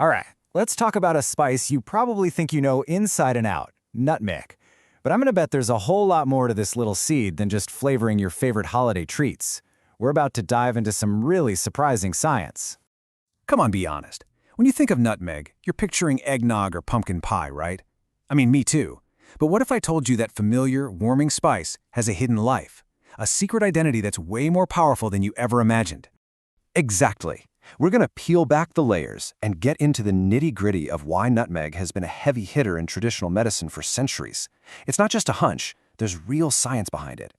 All right, let's talk about a spice you probably think you know inside and out, nutmeg. But I'm gonna bet there's a whole lot more to this little seed than just flavoring your favorite holiday treats. We're about to dive into some really surprising science. Come on, be honest. When you think of nutmeg, you're picturing eggnog or pumpkin pie, right? I mean, me too. But what if I told you that familiar, warming spice has a hidden life? A secret identity that's way more powerful than you ever imagined. Exactly. We're going to peel back the layers and get into the nitty-gritty of why nutmeg has been a heavy hitter in traditional medicine for centuries. It's not just a hunch, there's real science behind it.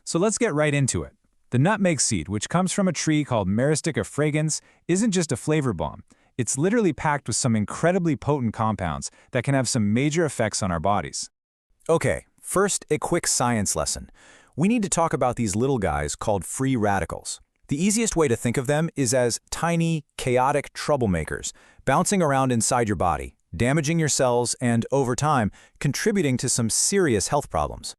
So let's get right into it. The nutmeg seed, which comes from a tree called Myristica fragrans, isn't just a flavor bomb. It's literally packed with some incredibly potent compounds that can have some major effects on our bodies. Okay, first, a quick science lesson. We need to talk about these little guys called free radicals. The easiest way to think of them is as tiny, chaotic troublemakers, bouncing around inside your body, damaging your cells, and over time, contributing to some serious health problems.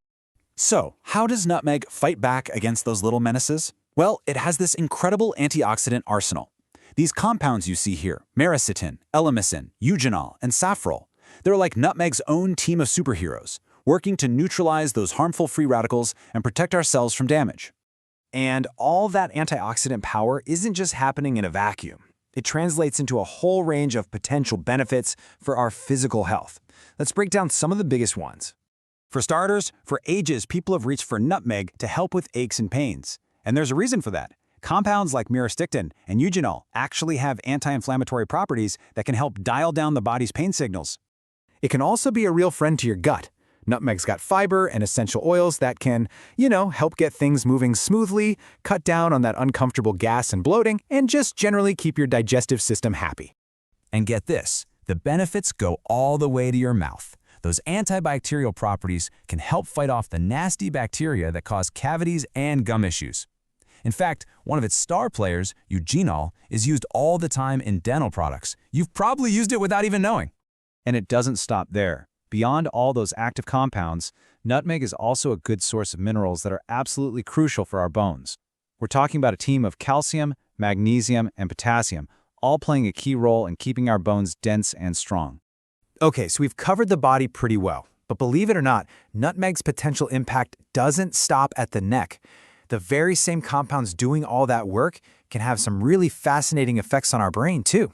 So, how does nutmeg fight back against those little menaces? Well, it has this incredible antioxidant arsenal. These compounds you see here, myricetin, elemicin, eugenol, and safrole, they're like nutmeg's own team of superheroes, working to neutralize those harmful free radicals and protect our cells from damage. And all that antioxidant power isn't just happening in a vacuum. It translates into a whole range of potential benefits for our physical health. Let's break down some of the biggest ones. For starters, for ages, people have reached for nutmeg to help with aches and pains. And there's a reason for that. Compounds like myristictin and eugenol actually have anti-inflammatory properties that can help dial down the body's pain signals. It can also be a real friend to your gut. Nutmeg's got fiber and essential oils that can, help get things moving smoothly, cut down on that uncomfortable gas and bloating, and just generally keep your digestive system happy. And get this, the benefits go all the way to your mouth. Those antibacterial properties can help fight off the nasty bacteria that cause cavities and gum issues. In fact, one of its star players, eugenol, is used all the time in dental products. You've probably used it without even knowing. And it doesn't stop there. Beyond all those active compounds, nutmeg is also a good source of minerals that are absolutely crucial for our bones. We're talking about a team of calcium, magnesium, and potassium, all playing a key role in keeping our bones dense and strong. Okay, so we've covered the body pretty well, but believe it or not, nutmeg's potential impact doesn't stop at the neck. The very same compounds doing all that work can have some really fascinating effects on our brain, too.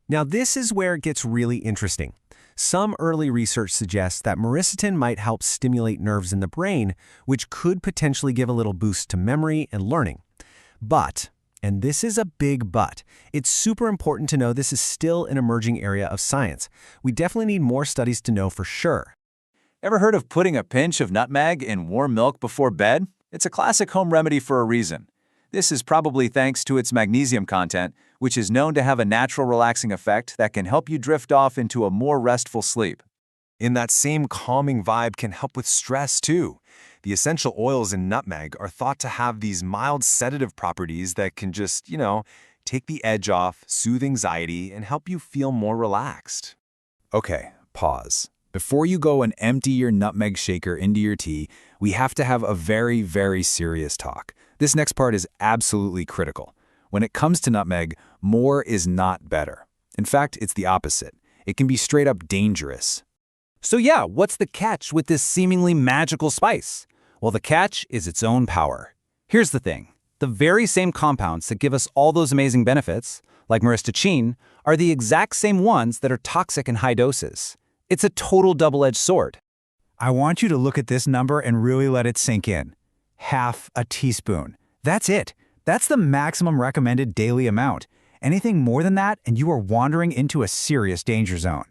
Now, this is where it gets really interesting. Some early research suggests that myricetin might help stimulate nerves in the brain, which could potentially give a little boost to memory and learning. But, and this is a big but, it's super important to know this is still an emerging area of science. We definitely need more studies to know for sure. Ever heard of putting a pinch of nutmeg in warm milk before bed? It's a classic home remedy for a reason. This is probably thanks to its magnesium content, which is known to have a natural relaxing effect that can help you drift off into a more restful sleep. And that same calming vibe can help with stress too. The essential oils in nutmeg are thought to have these mild sedative properties that can just, take the edge off, soothe anxiety, and help you feel more relaxed. Okay, pause. Before you go and empty your nutmeg shaker into your tea, we have to have a very, very serious talk. This next part is absolutely critical. When it comes to nutmeg, more is not better. In fact, it's the opposite. It can be straight up dangerous. So yeah, what's the catch with this seemingly magical spice? Well, the catch is its own power. Here's the thing. The very same compounds that give us all those amazing benefits, like myristicin, are the exact same ones that are toxic in high doses. It's a total double-edged sword. I want you to look at this number and really let it sink in. Half a teaspoon. That's it. That's the maximum recommended daily amount. Anything more than that, and you are wandering into a serious danger zone.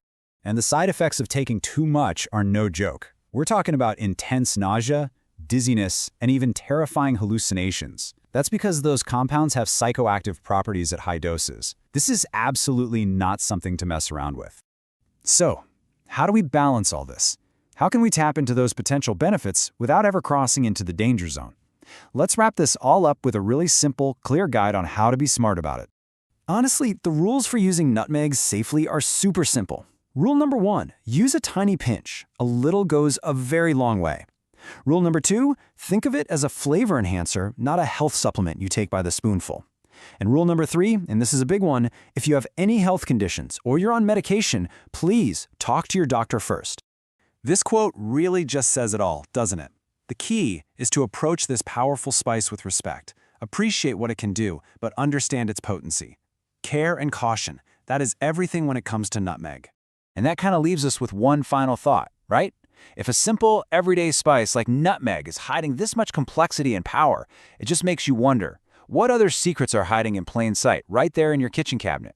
And the side effects of taking too much are no joke. We're talking about intense nausea, dizziness, and even terrifying hallucinations. That's because those compounds have psychoactive properties at high doses. This is absolutely not something to mess around with. So, how do we balance all this? How can we tap into those potential benefits without ever crossing into the danger zone? Let's wrap this all up with a really simple, clear guide on how to be smart about it. Honestly, the rules for using nutmeg safely are super simple. Rule number 1, use a tiny pinch. A little goes a very long way. Rule number 2, think of it as a flavor enhancer, not a health supplement you take by the spoonful. And rule number 3, and this is a big one, if you have any health conditions or you're on medication, please talk to your doctor first. This quote really just says it all, doesn't it? The key is to approach this powerful spice with respect, appreciate what it can do, but understand its potency. Care and caution, that is everything when it comes to nutmeg. And that kind of leaves us with one final thought, right? If a simple, everyday spice like nutmeg is hiding this much complexity and power, it just makes you wonder, what other secrets are hiding in plain sight right there in your kitchen cabinet?